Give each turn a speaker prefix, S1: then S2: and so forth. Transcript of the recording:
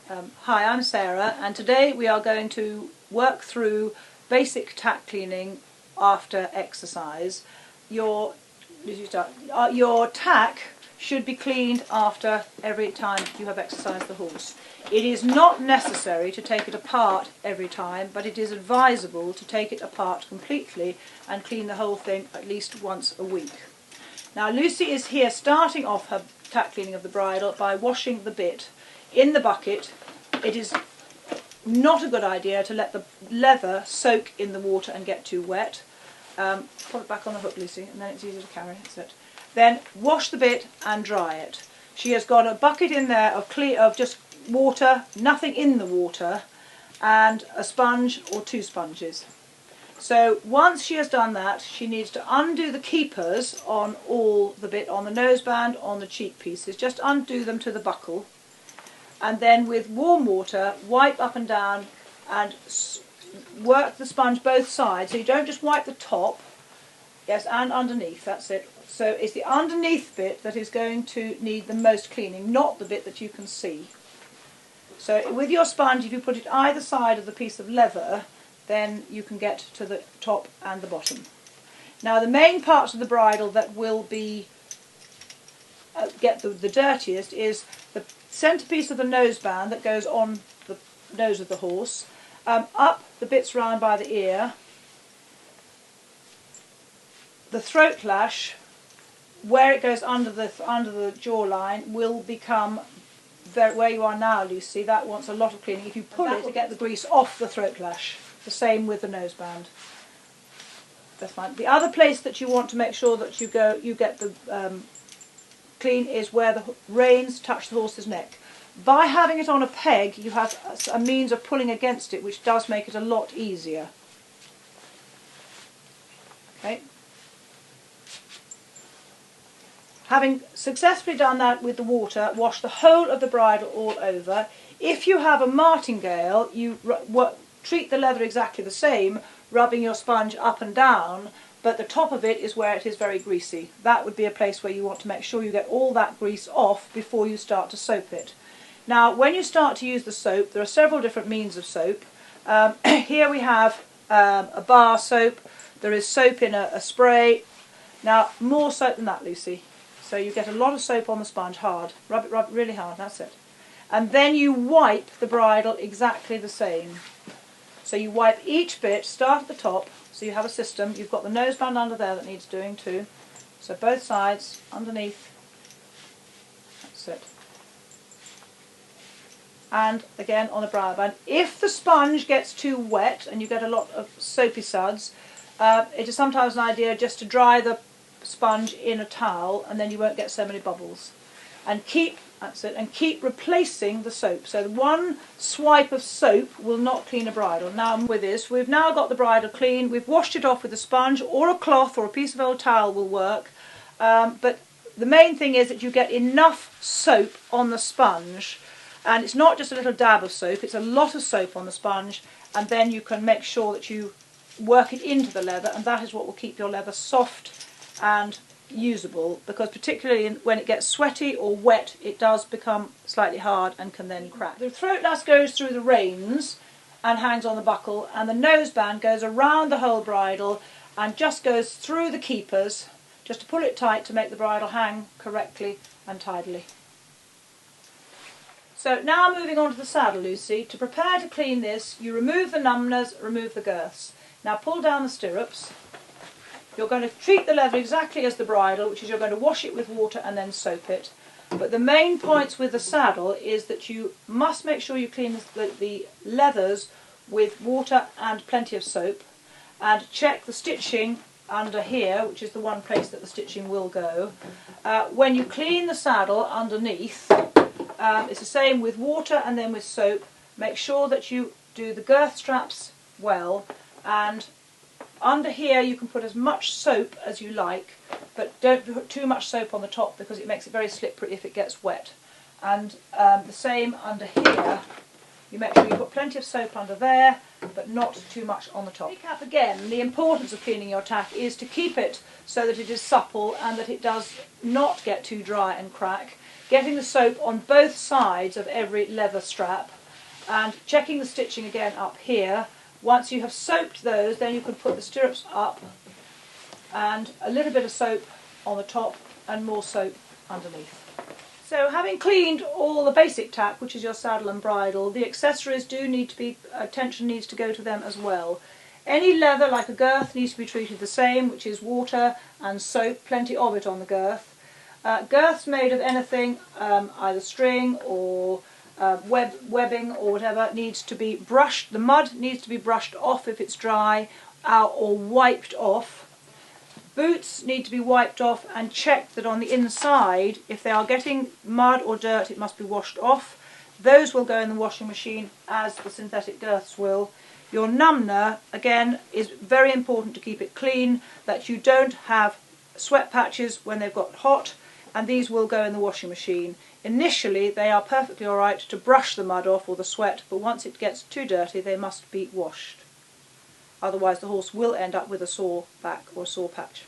S1: Hi, I'm Sarah, and today we are going to work through basic tack cleaning after exercise. Your tack should be cleaned after every time you have exercised the horse. It is not necessary to take it apart every time, but it is advisable to take it apart completely and clean the whole thing at least once a week. Now Lucy is here starting off her tack cleaning of the bridle by washing the bit in the bucket. It is not a good idea to let the leather soak in the water and get too wet. Put it back on the hook, Lucy, and then it's easy to carry. That's it. Then wash the bit and dry it. She has got a bucket in there of just water, nothing in the water, and a sponge or two sponges. So once she has done that, she needs to undo the keepers on all the bit, on the noseband, on the cheek pieces. Just undo them to the buckle. And then with warm water, wipe up and down and work the sponge both sides. So you don't just wipe the top, yes, and underneath, that's it. So it's the underneath bit that is going to need the most cleaning, not the bit that you can see. So with your sponge, if you put it either side of the piece of leather, then you can get to the top and the bottom. Now the main parts of the bridle that will be get the dirtiest is the centrepiece of the noseband that goes on the nose of the horse, up the bits round by the ear, the throat lash, where it goes under the jawline, will become where you are now, Lucy. That wants a lot of cleaning. If you pull it to get the grease off the throat lash, the same with the noseband. That's fine. The other place that you want to make sure that you get the clean is where the reins touch the horse's neck. By having it on a peg, you have a means of pulling against it, which does make it a lot easier. Okay. Having successfully done that with the water, wash the whole of the bridle all over. If you have a martingale, you treat the leather exactly the same, rubbing your sponge up and down, but the top of it is where it is very greasy. That would be a place where you want to make sure you get all that grease off before you start to soap it. Now, when you start to use the soap, there are several different means of soap. Here we have a bar soap. There is soap in a spray. Now, more soap than that, Lucy. So you get a lot of soap on the sponge, hard. Rub it really hard, that's it. And then you wipe the bridle exactly the same. So you wipe each bit, start at the top, so you have a system. You've got the noseband under there that needs doing too. So both sides, underneath, that's it. And again on the brow band. If the sponge gets too wet and you get a lot of soapy suds, it is sometimes an idea just to dry the sponge in a towel, and then you won't get so many bubbles. And keep replacing the soap. So one swipe of soap will not clean a bridle. Now with this, we've now got the bridle clean. We've washed it off with a sponge or a cloth or a piece of old towel will work. But the main thing is that you get enough soap on the sponge, and it's not just a little dab of soap, it's a lot of soap on the sponge, and then you can make sure that you work it into the leather, and that is what will keep your leather soft and usable, because particularly when it gets sweaty or wet, it does become slightly hard and can then crack. The throat lash goes through the reins and hangs on the buckle, and the noseband goes around the whole bridle and just goes through the keepers, just to pull it tight to make the bridle hang correctly and tidily. So now moving on to the saddle, Lucy. To prepare to clean this, you remove the numbners, remove the girths. Now pull down the stirrups. You're going to treat the leather exactly as the bridle, which is you're going to wash it with water and then soap it. But the main points with the saddle is that you must make sure you clean the leathers with water and plenty of soap, and check the stitching under here, which is the one place that the stitching will go. When you clean the saddle underneath, it's the same with water and then with soap. Make sure that you do the girth straps well, and under here you can put as much soap as you like, but don't put too much soap on the top because it makes it very slippery if it gets wet. And the same under here, You make sure you put plenty of soap under there, but not too much on the top. Recap again, the importance of cleaning your tack is to keep it so that it is supple and that it does not get too dry and crack. Getting the soap on both sides of every leather strap and checking the stitching again up here. Once you have soaped those, then you can put the stirrups up and a little bit of soap on the top and more soap underneath. So having cleaned all the basic tack, which is your saddle and bridle, the accessories do need to be, attention needs to go to them as well. Any leather, like a girth, needs to be treated the same, which is water and soap, plenty of it on the girth. Girths made of anything, either string or webbing or whatever, needs to be brushed. The mud needs to be brushed off if it's dry, or wiped off. Boots need to be wiped off and checked that on the inside, if they are getting mud or dirt, it must be washed off. Those will go in the washing machine as the synthetic girths will. Your numner, again, is very important to keep it clean, that you don't have sweat patches when they've got hot, and these will go in the washing machine. Initially, they are perfectly alright to brush the mud off or the sweat, but once it gets too dirty, they must be washed. Otherwise the horse will end up with a sore back or a sore patch.